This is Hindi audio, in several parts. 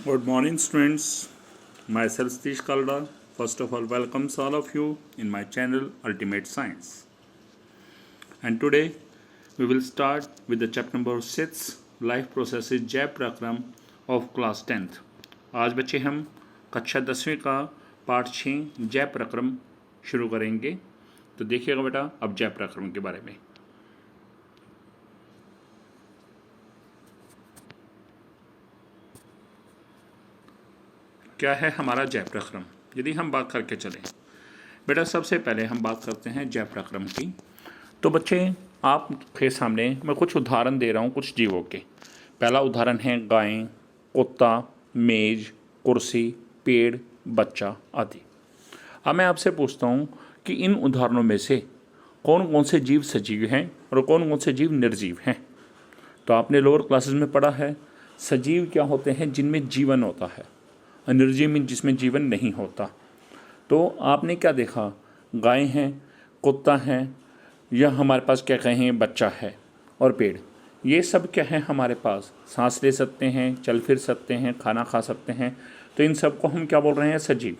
Good morning, students. Myself Satish Kalda. First of all, welcomes all of you in my channel Ultimate Science. And today we will start with the chapter number 6 Life Processes जय प्रक्रम of class 10th. आज बच्चे हम कक्षा 10वीं का पाठ 6 जय प्रक्रम शुरू करेंगे. तो देखिएगा बेटा अब जय प्रक्रम के बारे में. क्या है हमारा जय प्रक्रम. यदि हम बात करके चलें बेटा, सबसे पहले हम बात करते हैं जय प्रक्रम की. तो बच्चे आपके सामने मैं कुछ उदाहरण दे रहा हूँ कुछ जीवों के. पहला उदाहरण है गाय, कुत्ता, मेज, कुर्सी, पेड़, बच्चा आदि. अब मैं आपसे पूछता हूँ कि इन उदाहरणों में से कौन कौन से जीव सजीव हैं और कौन कौन से जीव निर्जीव हैं. तो आपने लोअर क्लासेस में पढ़ा है सजीव क्या होते हैं जिनमें जीवन होता है, निर्जीव में जिसमें जीवन नहीं होता. तो आपने क्या देखा, गाय हैं, कुत्ता है, या हमारे पास क्या कहें बच्चा है और पेड़. ये सब क्या है हमारे पास सांस ले सकते हैं, चल फिर सकते हैं, खाना खा सकते हैं. तो इन सब को हम क्या बोल रहे हैं सजीव.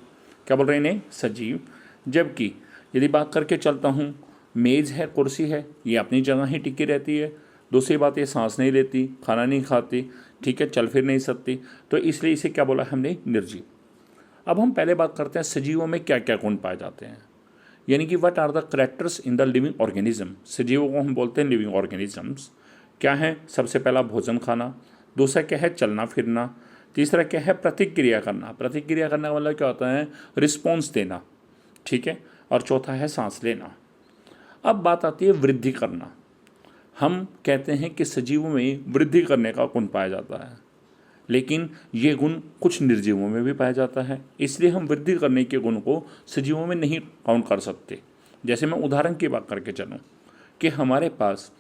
क्या बोल रहे हैं इन्हें सजीव. जबकि यदि बात करके चलता हूँ मेज़ है, कुर्सी है, ये अपनी जगह ही टिकी रहती है. दूसरी बात ये सांस नहीं लेती, खाना नहीं खाती, ठीक है, चल फिर नहीं सकती. तो इसलिए इसे क्या बोला हमने निर्जीव. अब हम पहले बात करते हैं सजीवों में क्या क्या गुण पाए जाते हैं, यानी कि what are the characters in the living organism. सजीवों को हम बोलते हैं लिविंग ऑर्गेनिजम्स. क्या है, सबसे पहला भोजन खाना, दूसरा क्या है चलना फिरना, तीसरा क्या है प्रतिक्रिया करना. प्रतिक्रिया करने का मतलब क्या होता है रिस्पॉन्स देना, ठीक है, और चौथा है सांस लेना. अब बात आती है वृद्धि करना. हम कहते हैं कि सजीवों में वृद्धि करने का गुण पाया जाता है, लेकिन ये गुण कुछ निर्जीवों में भी पाया जाता है. इसलिए हम वृद्धि करने के गुण को सजीवों में नहीं काउंट कर सकते. जैसे मैं उदाहरण की बात करके चलूँ कि हमारे पास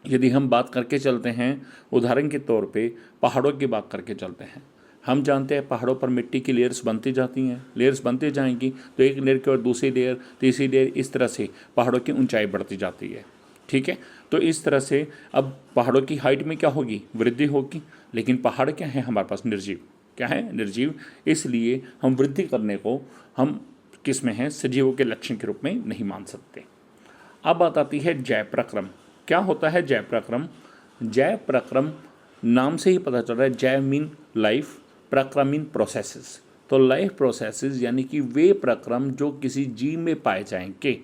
यदि हम बात करके चलते हैं उदाहरण के तौर पे पहाड़ों की बात करके चलते हैं. हम जानते हैं पहाड़ों पर मिट्टी की लेयर्स बनती जाती हैं, लेयर्स बनती जाएंगी तो एक लेयर के और दूसरी लेयर, तीसरी लेयर, इस तरह से पहाड़ों की ऊंचाई बढ़ती जाती है, ठीक है. तो इस तरह से अब पहाड़ों की हाइट में क्या होगी वृद्धि होगी. लेकिन पहाड़ क्या है हमारे पास निर्जीव. क्या है निर्जीव. इसलिए हम वृद्धि करने को हम किस में हैं सजीवों के लक्षण के रूप में नहीं मान सकते. अब बात आती है जय प्रक्रम. क्या होता है जय प्रक्रम. जय प्रक्रम नाम से ही पता चल रहा है. जय मीन लाइफ, प्रक्रम मीन प्रोसेसेस. तो लाइफ प्रोसेसेस यानी कि वे प्रक्रम जो किसी जीव में पाए जाएंगे,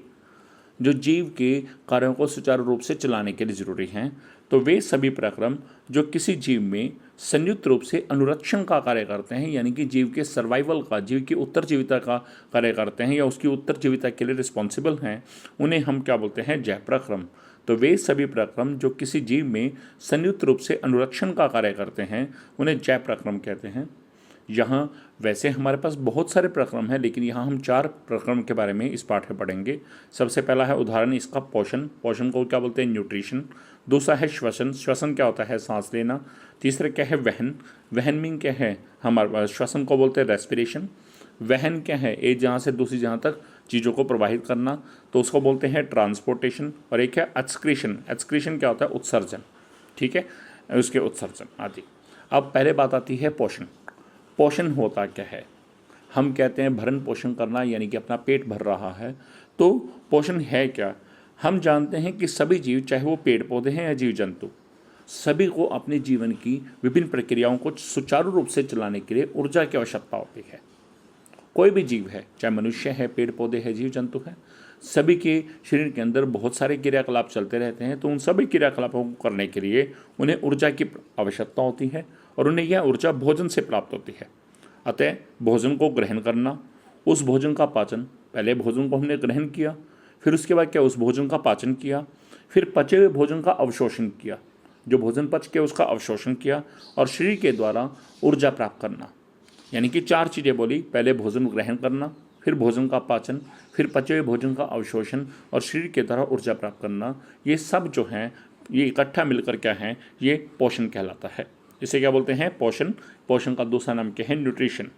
जो जीव के कार्यों को सुचारू रूप से चलाने के लिए जरूरी हैं. तो वे सभी प्रक्रम जो किसी जीव में संयुक्त रूप से अनुरक्षण का कार्य करते हैं, यानी कि जीव के सर्वाइवल का, जीव की उत्तरजीविता का कार्य करते हैं या उसकी उत्तरजीविता के लिए रिस्पॉन्सिबल हैं, उन्हें हम क्या बोलते हैं जय प्रक्रम. तो वे सभी प्रक्रम जो किसी जीव में संयुक्त रूप से अनुरक्षण का कार्य करते हैं उन्हें जय प्रक्रम कहते हैं. यहाँ वैसे हमारे पास बहुत सारे प्रक्रम हैं, लेकिन यहाँ हम 4 प्रक्रम के बारे में इस पाठ में पढ़ेंगे. सबसे पहला है उदाहरण इसका पोषण. पोषण को क्या बोलते हैं न्यूट्रिशन. दूसरा है श्वसन. श्वसन क्या होता है सांस लेना. तीसरा क्या है वहन. वहन मीन क्या है हमारे पास श्वसन को बोलते हैं रेस्पिरेशन. वहन क्या है एक जहाँ से दूसरी जहाँ तक चीज़ों को प्रवाहित करना, तो उसको बोलते हैं ट्रांसपोर्टेशन. और एक है एक्सक्रीशन. एक्सक्रीशन क्या होता है उत्सर्जन, ठीक है, उसके उत्सर्जन आदि. अब पहले बात आती है पोषण. पोषण होता क्या है. हम कहते हैं भरण पोषण करना, यानी कि अपना पेट भर रहा है. तो पोषण है क्या. हम जानते हैं कि सभी जीव, चाहे वो पेड़ पौधे हैं या जीव जंतु, सभी को अपने जीवन की विभिन्न प्रक्रियाओं को सुचारू रूप से चलाने के लिए ऊर्जा की आवश्यकता होती है. कोई भी जीव है, चाहे मनुष्य है, पेड़ पौधे है, जीव जंतु है, सभी के शरीर के अंदर बहुत सारे क्रियाकलाप चलते रहते हैं. तो उन सभी क्रियाकलापों को करने के लिए उन्हें ऊर्जा की आवश्यकता होती है और उन्हें यह ऊर्जा भोजन से प्राप्त होती है. अतः भोजन को ग्रहण करना, उस भोजन का पाचन, पहले भोजन को हमने ग्रहण किया, फिर उसके बाद क्या उस भोजन का पाचन किया, फिर पचे हुए भोजन का अवशोषण किया, जो भोजन पच के उसका अवशोषण किया, और शरीर के द्वारा ऊर्जा प्राप्त करना. यानी कि 4 चीज़ें बोली. पहले भोजन ग्रहण करना, फिर भोजन का पाचन, फिर पचे हुए भोजन का अवशोषण और शरीर के द्वारा ऊर्जा प्राप्त करना. ये सब जो हैं ये इकट्ठा मिलकर क्या है ये पोषण कहलाता है. इसे क्या बोलते हैं पोषण. पोषण का दूसरा नाम क्या है न्यूट्रिशन.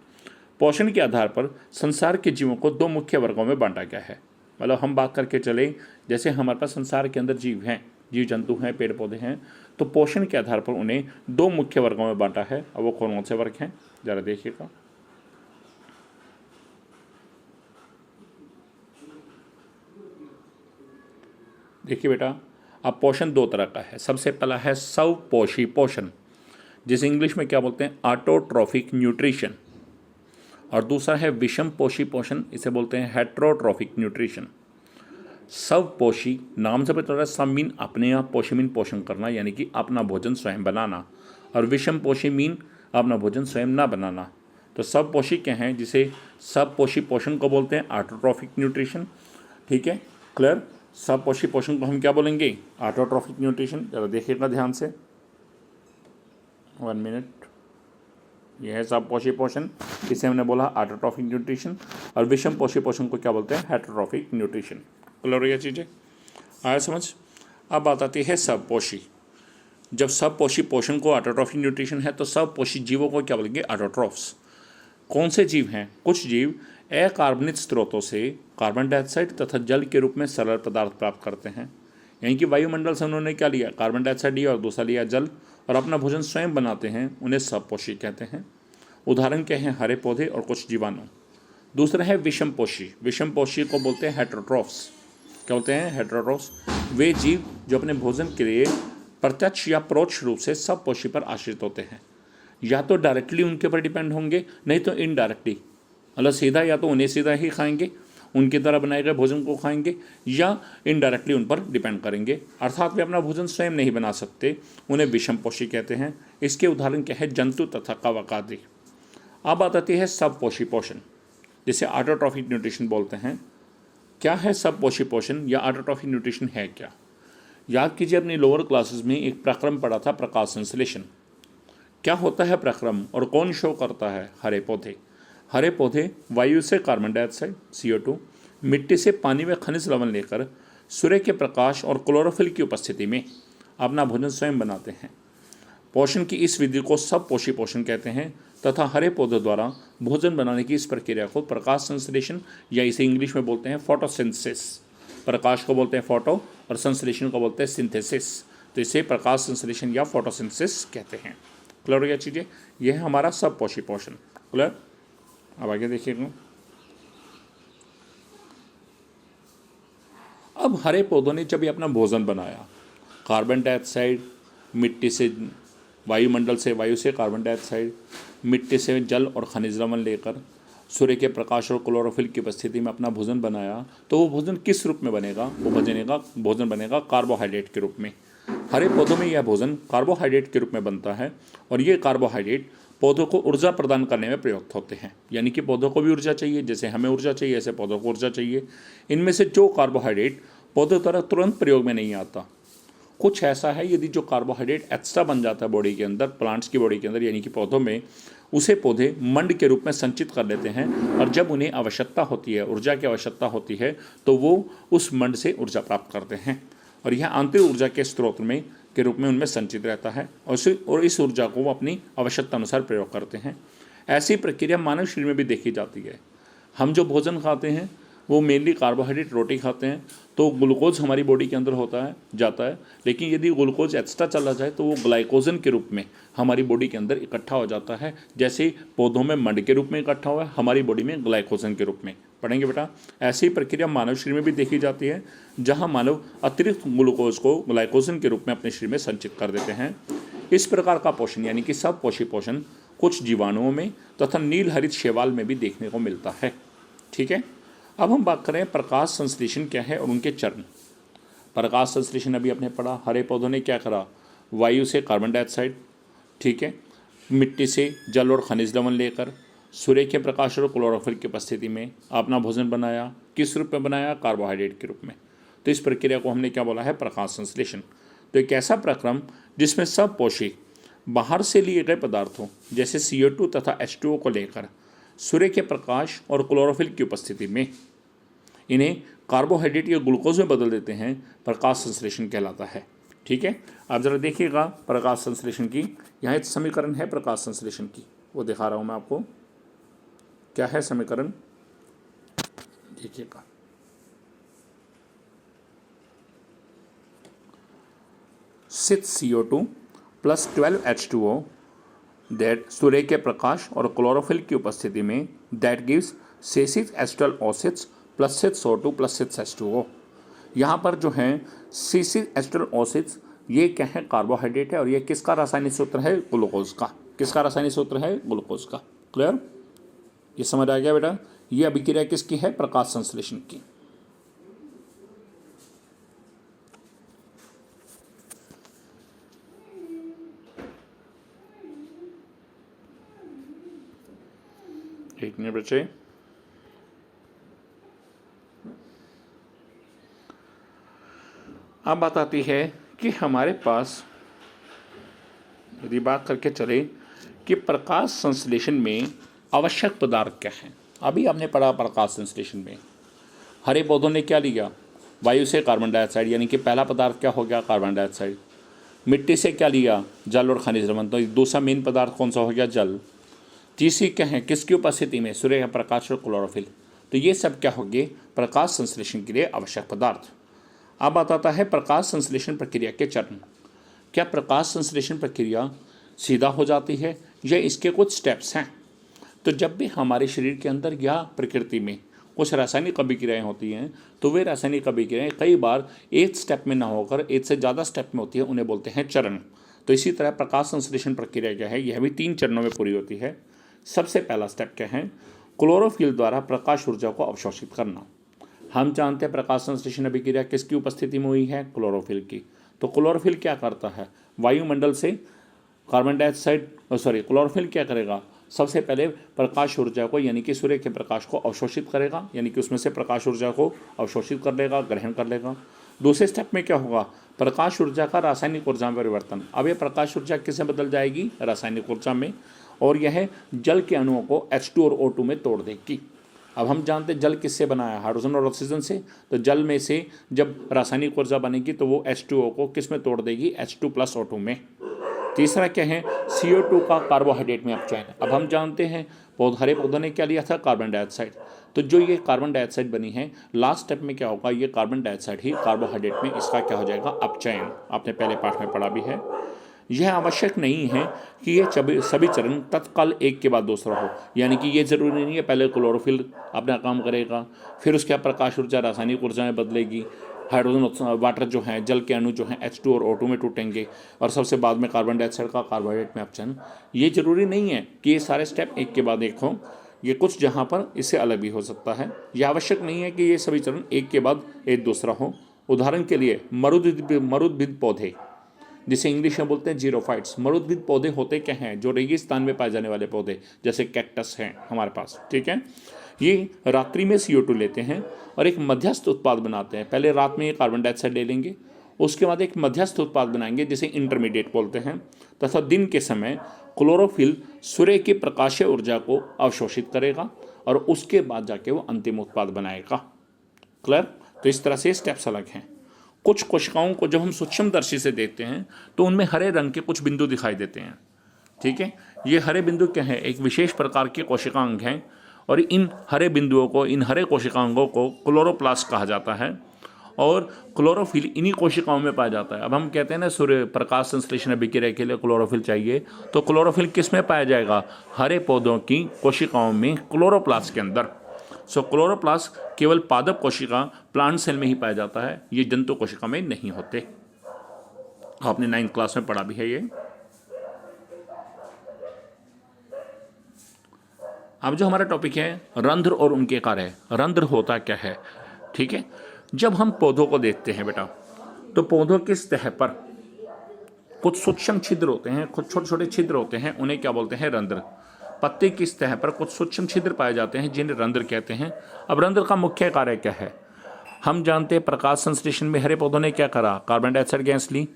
पोषण के आधार पर संसार के जीवों को 2 मुख्य वर्गों में बांटा गया है. मतलब हम बात करके चले, जैसे हमारे पास संसार के अंदर जीव हैं, जीव जंतु हैं, पेड़ पौधे हैं, तो पोषण के आधार पर उन्हें दो मुख्य वर्गों में बांटा है। और वो कौन कौन से वर्ग हैं, ज़रा देखिएगा। देखिए बेटा, अब पोषण दो तरह का है। सबसे पहला है स्वपोषी पोषण, जिसे इंग्लिश में क्या बोलते हैं, ऑटोट्रॉफिक न्यूट्रिशन। और दूसरा है विषम पोषी पोषण, इसे बोलते हैं हेट्रोट्रॉफिक न्यूट्रिशन। स्वपोषी नाम से पता चल रहा है, सब मीन अपने आप, पोषी मीन पोषण करना, यानी कि अपना भोजन स्वयं बनाना। और विषम पोषी मीन अपना भोजन स्वयं ना बनाना। तो स्वपोषी क्या है, जिसे स्वपोषी पोषण को बोलते हैं ऑटोट्रॉफिक न्यूट्रिशन। ठीक है, क्लियर। स्वपोषी पोषण को हम क्या बोलेंगे, ऑटोट्रॉफिक न्यूट्रिशन। जरा देखिएगा ध्यान से, 1 मिनट। यह है स्वपोषी पोषण, इसे हमने बोला ऑटोट्रॉफिक न्यूट्रिशन। और विषम पोषी पोषण को क्या बोलते हैं, हेटेरोट्रॉफिक न्यूट्रिशन। क्लियर हो गया चीज़ें, आया समझ। अब बात आती है स्वपोषी। जब स्वपोषी पोषण को ऑटोट्रॉफिक न्यूट्रिशन है, तो स्वपोषी जीवों को क्या बोलेंगे, ऑटोट्रॉफ्स। कौन से जीव हैं, कुछ जीव अकार्बनिक स्रोतों से कार्बन डाइऑक्साइड तथा जल के रूप में सरल पदार्थ प्राप्त करते हैं। यानी कि वायुमंडल से उन्होंने क्या लिया, कार्बन डाइऑक्साइड लिया और दूसरा लिया जल, और अपना भोजन स्वयं बनाते हैं, उन्हें स्वपोषी कहते हैं। उदाहरण क्या हैं, हरे पौधे और कुछ जीवाणु। दूसरा है विषम पोषी। विषम पोषी को बोलते हैं हेटेरोट्रॉफ्स। क्या बोलते हैं, हेटेरोट्रॉफ्स। वे जीव जो अपने भोजन के लिए प्रत्यक्ष या परोक्ष रूप से स्वपोषी पर आश्रित होते हैं। या तो डायरेक्टली उनके पर डिपेंड होंगे, नहीं तो इनडायरेक्टली, मतलब सीधा, या तो उन्हें सीधा ही खाएंगे, उनकी तरह बनाए गए भोजन को खाएंगे, या इनडायरेक्टली उन पर डिपेंड करेंगे, अर्थात वे अपना भोजन स्वयं नहीं बना सकते, उन्हें विषम पोषी कहते हैं। इसके उदाहरण क्या है, जंतु तथा कवक आदि। अब बात आती है स्वपोषी पोषण, जिसे ऑटोट्रॉफिक न्यूट्रिशन बोलते हैं। क्या है स्वपोषी पोषण या ऑटोट्रॉफिक न्यूट्रिशन है क्या। याद कीजिए, अपनी लोअर क्लासेस में एक प्रक्रम पढ़ा था, प्रकाश संश्लेषण। क्या होता है प्रक्रम और कौन शो करता है, हरे पौधे। हरे पौधे वायु से कार्बन डाइऑक्साइड CO2, मिट्टी से पानी में खनिज लवण लेकर सूर्य के प्रकाश और क्लोरोफिल की उपस्थिति में अपना भोजन स्वयं बनाते हैं। पोषण की इस विधि को स्वपोषी पोषण कहते हैं तथा हरे पौधों द्वारा भोजन बनाने की इस प्रक्रिया को प्रकाश संश्लेषण, या इसे इंग्लिश में बोलते हैं फोटोसिंथेसिस। प्रकाश को बोलते हैं फोटो और संश्लेषण को बोलते हैं सिंथेसिस। तो इसे प्रकाश संश्लेषण या फोटोसिंथेसिस कहते हैं। क्लियर हो गया चीज़ें, यह है हमारा स्वपोषी पोषण। क्लियर। अब आगे देखिएगा। अब हरे पौधों ने जब ये अपना भोजन बनाया, कार्बन डाइऑक्साइड, मिट्टी से, वायुमंडल से, वायु से कार्बन डाइऑक्साइड, मिट्टी से जल और खनिज लवण लेकर सूर्य के प्रकाश और क्लोरोफिल की उपस्थिति में अपना भोजन बनाया, तो वो भोजन किस रूप में बनेगा, वो भोजन बनेगा कार्बोहाइड्रेट के रूप में। हरे पौधों में यह भोजन कार्बोहाइड्रेट के रूप में बनता है, और ये कार्बोहाइड्रेट पौधों को ऊर्जा प्रदान करने में प्रयुक्त होते हैं। यानी कि पौधों को भी ऊर्जा चाहिए, जैसे हमें ऊर्जा चाहिए ऐसे पौधों को ऊर्जा चाहिए। इनमें से जो कार्बोहाइड्रेट पौधों द्वारा तुरंत प्रयोग में नहीं आता, कुछ ऐसा है, यदि जो कार्बोहाइड्रेट एक्स्ट्रा बन जाता है बॉडी के अंदर, प्लांट्स की बॉडी के अंदर, यानी कि पौधों में, उसे पौधे मंड के रूप में संचित कर लेते हैं। और जब उन्हें आवश्यकता होती है, ऊर्जा की आवश्यकता होती है, तो वो उस मंड से ऊर्जा प्राप्त करते हैं, और यह आंतरिक ऊर्जा के स्रोत में के रूप में उनमें संचित रहता है, और इस ऊर्जा को वो अपनी आवश्यकता अनुसार प्रयोग करते हैं। ऐसी प्रक्रिया मानव शरीर में भी देखी जाती है। हम जो भोजन खाते हैं वो मेनली कार्बोहाइड्रेट, रोटी खाते हैं, तो ग्लूकोज हमारी बॉडी के अंदर जाता है। लेकिन यदि ग्लूकोज एक्स्ट्रा चला जाए तो वो ग्लाइकोजन के रूप में हमारी बॉडी के अंदर इकट्ठा हो जाता है। जैसे पौधों में मंड के रूप में इकट्ठा हुआ है, हमारी बॉडी में ग्लाइकोजन के रूप में। पढ़ेंगे बेटा। ऐसी प्रक्रिया मानव शरीर में भी देखी जाती है, जहाँ मानव अतिरिक्त ग्लूकोज को ग्लाइकोजन के रूप में अपने शरीर में संचित कर देते हैं। इस प्रकार का पोषण, यानी कि स्वपोषी पोषण, कुछ जीवाणुओं में तथा नील हरित शैवाल में भी देखने को मिलता है। ठीक है। अब हम बात करें प्रकाश संश्लेषण क्या है और उनके चरण। प्रकाश संश्लेषण अभी आपने पढ़ा, हरे पौधों ने क्या करा, वायु से कार्बन डाइऑक्साइड, ठीक है, मिट्टी से जल और खनिज लवण लेकर सूर्य के प्रकाश और क्लोरोफिल की उपस्थिति में अपना भोजन बनाया। किस रूप में बनाया, कार्बोहाइड्रेट के रूप में। तो इस प्रक्रिया को हमने क्या बोला है, प्रकाश संश्लेषण। तो एक ऐसा प्रक्रम जिसमें स्वपोषी बाहर से लिए गए पदार्थों जैसे CO2 तथा H2O को लेकर सूर्य के प्रकाश और क्लोरोफिल की उपस्थिति में इन्हें कार्बोहाइड्रेट या ग्लूकोज में बदल देते हैं, प्रकाश संश्लेषण कहलाता है। ठीक है। आप ज़रा देखिएगा प्रकाश संश्लेषण की, यहाँ एक समीकरण है प्रकाश संश्लेषण की, वो दिखा रहा हूँ मैं आपको। क्या है समीकरण, देखिएगा। 6CO2 प्लस 12H2O दैट सूर्य के प्रकाश और क्लोरोफिल की उपस्थिति में दैट गिव्स 6 एस्ट्रल ओसिड्स प्लस 6O2 प्लस 6H2O। यहाँ पर जो है 6 एस्ट्रल ओसिड्स ये क्या है, कार्बोहाइड्रेट है, और ये किसका रासायनिक सूत्र है, ग्लूकोज का। किसका रासायनिक सूत्र है, ग्लूकोज का। क्लियर, ये समझ आ गया बेटा। ये अभिक्रिया किसकी है, प्रकाश संश्लेषण की। एक मिनट बच्चे, अब बात आती है कि हमारे पास यदि बात करके चले कि प्रकाश संश्लेषण में आवश्यक पदार्थ क्या है। अभी हमने पढ़ा प्रकाश संश्लेषण में हरे पौधों ने क्या लिया, वायु से कार्बन डाइऑक्साइड, यानी कि पहला पदार्थ क्या हो गया, कार्बन डाइऑक्साइड। मिट्टी से क्या लिया, जल और खनिज लवण, तो दूसरा मेन पदार्थ कौन सा हो गया, जल। तीसरी क्या है, किसकी उपस्थिति में, सूर्य का प्रकाश और क्लोरोफिल। तो ये सब क्या हो गए, प्रकाश संश्लेषण के लिए आवश्यक पदार्थ। अब बात आता है प्रकाश संश्लेषण प्रक्रिया के चरण। क्या प्रकाश संश्लेषण प्रक्रिया सीधा हो जाती है या इसके कुछ स्टेप्स हैं। तो जब भी हमारे शरीर के अंदर या प्रकृति में कुछ रासायनिक अभिक्रियाएँ होती हैं तो वे रासायनिक अभिक्रियाएँ कई बार एक स्टेप में ना होकर एक से ज़्यादा स्टेप में होती है, उन्हें बोलते हैं चरण। तो इसी तरह प्रकाश संश्लेषण प्रक्रिया क्या है, यह भी 3 चरणों में पूरी होती है। सबसे पहला स्टेप क्या है, क्लोरोफिल द्वारा प्रकाश ऊर्जा को अवशोषित करना। हम जानते हैं प्रकाश संश्लेषण अभिक्रिया किसकी उपस्थिति में हुई है, क्लोरोफिल की। तो क्लोरोफिल क्या करता है, वायुमंडल से कार्बन डाइऑक्साइड क्लोरोफिल क्या करेगा, सबसे पहले प्रकाश ऊर्जा को यानी कि सूर्य के प्रकाश को अवशोषित करेगा, यानी कि उसमें से प्रकाश ऊर्जा को अवशोषित कर लेगा, ग्रहण कर लेगा। दूसरे स्टेप में क्या होगा, प्रकाश ऊर्जा का रासायनिक ऊर्जा में परिवर्तन। अब ये प्रकाश ऊर्जा किससे बदल जाएगी, रासायनिक ऊर्जा में, और यह जल के अणुओं को H2 और O2 में तोड़ देगी। अब हम जानते हैं जल किससे बना है, हाइड्रोजन और ऑक्सीजन से। तो जल में से जब रासायनिक ऊर्जा बनेगी तो वो H2O को किस में तोड़ देगी, H2 प्लस O2 में। तीसरा क्या है, CO2 का कार्बोहाइड्रेट में अपचयन। अब हम जानते हैं हरे पौधों ने क्या लिया था, कार्बन डाइऑक्साइड। तो जो ये कार्बन डाइऑक्साइड बनी है, लास्ट स्टेप में क्या होगा, ये कार्बन डाइऑक्साइड ही कार्बोहाइड्रेट में इसका क्या हो जाएगा, अपचयन। आपने पहले पाठ में पढ़ा भी है। यह आवश्यक नहीं है कि ये सभी चरण तत्काल एक के बाद दूसरा हो, यानी कि ये ज़रूरी नहीं है पहले क्लोरोफिल अपना काम करेगा, फिर उसके बाद प्रकाश ऊर्जा रासायनिक ऊर्जा में बदलेगी, हाइड्रोजन वाटर जो है, जल के अणु जो हैं H2 और O2 में टूटेंगे, और सबसे बाद में कार्बन डाइऑक्साइड का कार्बोहाइड्रेट में अपचयन। ये जरूरी नहीं है कि ये सारे स्टेप एक के बाद एक हों, ये कुछ जहाँ पर इससे अलग भी हो सकता है। यह आवश्यक नहीं है कि ये सभी चरण एक के बाद एक दूसरा हो। उदाहरण के लिए मरुद्भिद पौधे, जिसे इंग्लिश में बोलते हैं जीरोफाइट्स। मरुद्भिद पौधे होते क्या हैं, जो रेगिस्तान में पाए जाने वाले पौधे, जैसे कैक्टस हैं हमारे पास, ठीक है। ये रात्रि में CO2 लेते हैं और एक मध्यस्थ उत्पाद बनाते हैं। पहले रात में ये कार्बन डाइऑक्साइड ले लेंगे, उसके बाद एक मध्यस्थ उत्पाद बनाएंगे जिसे इंटरमीडिएट बोलते हैं, तथा दिन के समय क्लोरोफिल सूर्य की प्रकाशीय ऊर्जा को अवशोषित करेगा और उसके बाद जाके वो अंतिम उत्पाद बनाएगा। क्लियर। तो इस तरह से स्टेप्स अलग हैं। कुछ कोशिकाओं को जब हम सूक्ष्मदर्शी से देखते हैं तो उनमें हरे रंग के कुछ बिंदु दिखाई देते हैं, ठीक है। ये हरे बिंदु क्या है, एक विशेष प्रकार के कोशिकांग हैं, और इन हरे बिंदुओं को, इन हरे कोशिकांगों को क्लोरोप्लास्ट कहा जाता है, और क्लोरोफिल इन्हीं कोशिकाओं में पाया जाता है। अब हम कहते हैं ना सूर्य प्रकाश संश्लेषण अभिक्रिया के लिए क्लोरोफिल चाहिए, तो क्लोरोफिल किस में पाया जाएगा, हरे पौधों की कोशिकाओं में, क्लोरोप्लास्ट के अंदर। सो क्लोरोप्लास्ट केवल पादप कोशिका प्लांट सेल में ही पाया जाता है, ये जंतु कोशिका में नहीं होते। आपने 9th क्लास में पढ़ा भी है ये। अब जो हमारा टॉपिक है रंध्र और उनके कार्य। रंध्र होता क्या है, ठीक है। जब हम पौधों को देखते हैं बेटा, तो पौधों की सतह पर कुछ सूक्ष्म छिद्र होते हैं, कुछ छोटे छोटे छिद्र होते हैं, उन्हें क्या बोलते हैं, रंध्र। पत्ते की सतह पर कुछ सूक्ष्म छिद्र पाए जाते हैं जिन्हें रंध्र कहते हैं। अब रंध्र का मुख्य कार्य क्या है, हम जानते हैं प्रकाश संश्लेषण में हरे पौधों ने क्या करा, कार्बन डाइऑक्साइड गैस ली,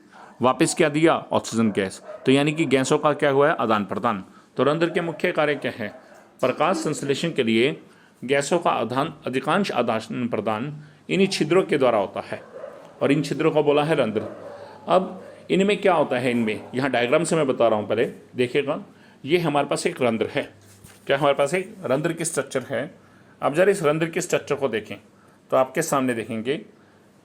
वापस क्या दिया, ऑक्सीजन गैस। तो यानी कि गैसों का क्या हुआ है, आदान प्रदान। तो रंध्र के मुख्य कार्य क्या है, प्रकाश संश्लेषण के लिए गैसों का अधिकांश आदान प्रदान इन्हीं छिद्रों के द्वारा होता है, और इन छिद्रों को बोला है रंध्र। अब इनमें क्या होता है, इनमें यहाँ डायग्राम से मैं बता रहा हूँ, पहले देखिएगा। ये हमारे पास एक रंध्र है, क्या हमारे पास एक रंध्र की स्ट्रक्चर है। अब जरा इस रंध्र की स्ट्रक्चर को देखें तो आपके सामने देखेंगे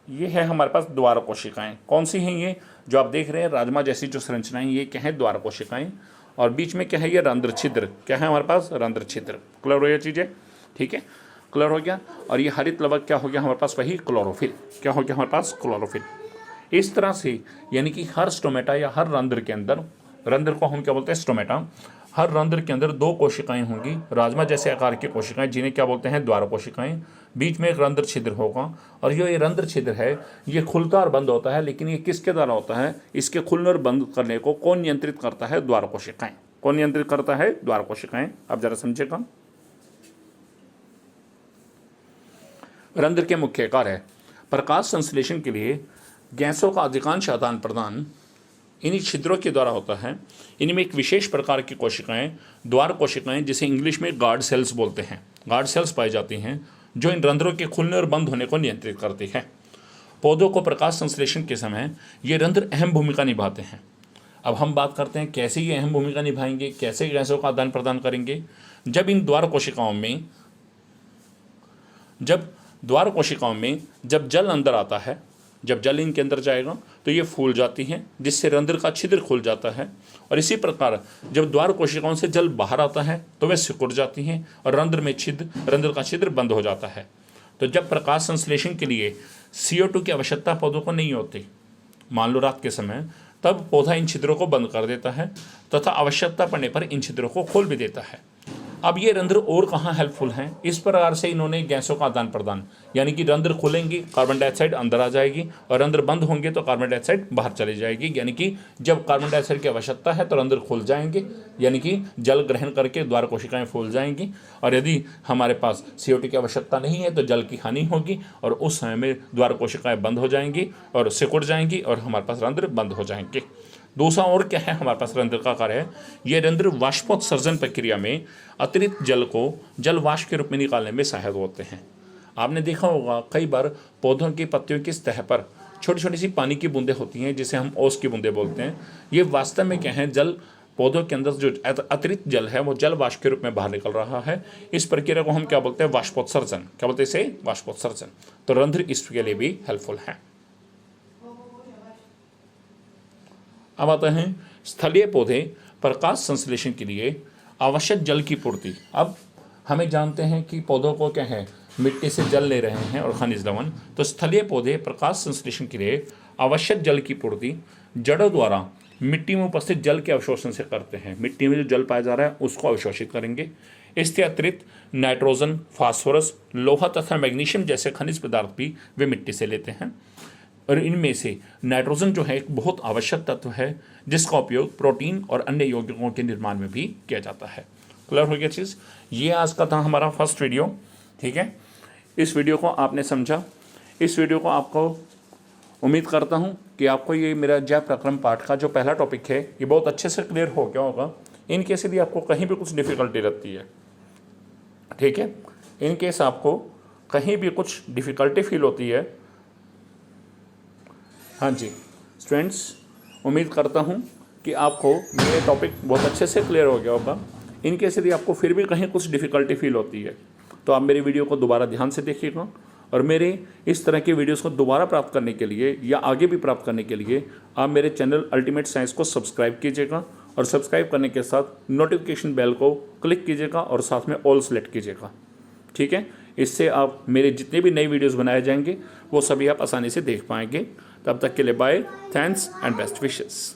ये है हमारे पास द्वार कोशिकाएं। कौन सी हैं ये? जो आप देख रहे हैं राजमा जैसी जो संरचनाएं, ये क्या है? द्वार कोशिकाएं। और बीच में क्या है? ये रंध्र छिद्र। क्या है हमारे पास? रंध्र छिद्र। क्लियर हो गया चीज़ें? ठीक है, क्लियर हो गया। और ये हरित लवक क्या हो गया हमारे पास? वही क्लोरोफिल। क्या हो गया हमारे पास? क्लोरोफिल। इस तरह से यानी कि हर स्टोमेटा या हर रंध्र के अंदर, रंध्र को हम क्या बोलते हैं? स्टोमेटा। हर रंध्र के अंदर 2 कोशिकाएं होंगी, राजमा जैसे आकार की कोशिकाएं, जिन्हें क्या बोलते हैं? द्वार कोशिकाएं। बीच में एक रंध्र छिद्र होगा और ये रंध्र छिद्र है, ये खुलता और बंद होता है, लेकिन ये किसके द्वारा होता है? इसके खुलने और बंद करने को कौन नियंत्रित करता है? द्वार कोशिकाएं। कौन नियंत्रित करता है? द्वार कोशिकाएं। अब जरा समझेगा। रंध्र के मुख्य कार्य: प्रकाश संश्लेषण के लिए गैसों का अधिकांश आदान प्रदान इन्हीं छिद्रों के द्वारा होता है। इनमें एक विशेष प्रकार की कोशिकाएं, द्वार कोशिकाएं, जिसे इंग्लिश में गार्ड सेल्स बोलते हैं, गार्ड सेल्स पाई जाती हैं, जो इन रंध्रों के खुलने और बंद होने को नियंत्रित करती है। पौधों को प्रकाश संश्लेषण के समय ये रंध्र अहम भूमिका निभाते हैं। अब हम बात करते हैं कैसे ये अहम भूमिका निभाएंगे, कैसे गैसों का आदान प्रदान करेंगे। जब द्वार कोशिकाओं में जब जल अंदर आता है, जब जल इनके अंदर जाएगा तो ये फूल जाती हैं, जिससे रंध्र का छिद्र खुल जाता है। और इसी प्रकार जब द्वार कोशिकाओं से जल बाहर आता है तो वे सिकुड़ जाती हैं और रंध्र का छिद्र बंद हो जाता है। तो जब प्रकाश संश्लेषण के लिए CO2 की आवश्यकता पौधों को नहीं होती, मान लो रात के समय, तब पौधा इन छिद्रों को बंद कर देता है तथा आवश्यकता पड़ने पर इन छिद्रों को खोल भी देता है। अब ये रंध्र और कहाँ हेल्पफुल हैं? इस प्रकार से इन्होंने गैसों का आदान प्रदान, यानी कि रंध्र खुलेंगे, कार्बन डाइऑक्साइड अंदर आ जाएगी, और रंध्र बंद होंगे तो कार्बन डाइऑक्साइड बाहर चली जाएगी। यानी कि जब कार्बन डाइऑक्साइड की आवश्यकता है तो रंध्र खुल जाएंगे, यानी कि जल ग्रहण करके द्वार कोशिकाएं फूल जाएंगी। और यदि हमारे पास CO2 की आवश्यकता नहीं है तो जल की हानि होगी और उस समय में द्वार कोशिकाएं बंद हो जाएंगी और सिकुड़ जाएंगी और हमारे पास रंध्र बंद हो जाएंगे। दूसरा और क्या है हमारे पास रंध्र का कार्य? ये रंध्र वाष्पोत्सर्जन प्रक्रिया में अतिरिक्त जल को जल वाष्प के रूप में निकालने में सहायक होते हैं। आपने देखा होगा कई बार पौधों की पत्तियों की सतह पर छोटी छोटी सी पानी की बूंदें होती हैं, जिसे हम ओस की बूंदें बोलते हैं। ये वास्तव में क्या है? जल, पौधों के अंदर जो अतिरिक्त जल है वो जल वाष्प के रूप में बाहर निकल रहा है। इस प्रक्रिया को हम क्या बोलते हैं? वाष्पोत्सर्जन। क्या बोलते हैं इसे? वाष्पोत्सर्जन। तो रंध्र इसके लिए भी हेल्पफुल है। अब आते हैं स्थलीय पौधे प्रकाश संश्लेषण के लिए आवश्यक जल की पूर्ति। अब हमें जानते हैं कि पौधों को क्या है? मिट्टी से जल ले रहे हैं और खनिज लवण। तो स्थलीय पौधे प्रकाश संश्लेषण के लिए आवश्यक जल की पूर्ति जड़ों द्वारा मिट्टी में उपस्थित जल के अवशोषण से करते हैं। मिट्टी में जो जल पाया जा रहा है उसको अवशोषित करेंगे। इसके अतिरिक्त नाइट्रोजन, फास्फोरस, लोहा तथा मैग्नीशियम जैसे खनिज पदार्थ भी वे मिट्टी से लेते हैं। और इनमें से नाइट्रोजन जो है एक बहुत आवश्यक तत्व है, जिसका उपयोग प्रोटीन और अन्य यौगिकों के निर्माण में भी किया जाता है। क्लियर हो गया चीज़? ये आज का था हमारा फर्स्ट वीडियो। ठीक है, इस वीडियो को आपने समझा। इस वीडियो को आपको उम्मीद करता हूँ कि आपको ये मेरा जैव प्रक्रम पाठ का जो पहला टॉपिक है ये बहुत अच्छे से क्लियर हो गया होगा। इन केस यदि आपको कहीं भी कुछ डिफ़िकल्टी लगती है, ठीक है, इन केस आपको कहीं भी कुछ डिफ़िकल्टी फील होती है, हाँ जी स्टूडेंट्स, उम्मीद करता हूँ कि आपको मेरे टॉपिक बहुत अच्छे से क्लियर हो गया होगा। इन केस यदि आपको फिर भी कहीं कुछ डिफ़िकल्टी फील होती है तो आप मेरी वीडियो को दोबारा ध्यान से देखिएगा, और मेरे इस तरह के वीडियोस को दोबारा प्राप्त करने के लिए या आगे भी प्राप्त करने के लिए आप मेरे चैनल अल्टीमेट साइंस को सब्सक्राइब कीजिएगा, और सब्सक्राइब करने के साथ नोटिफिकेशन बेल को क्लिक कीजिएगा और साथ में ऑल सेलेक्ट कीजिएगा। ठीक है, इससे आप मेरे जितने भी नए वीडियोस बनाए जाएंगे वो सभी आप आसानी से देख पाएंगे। तब तक के लिए bye, thanks and best wishes.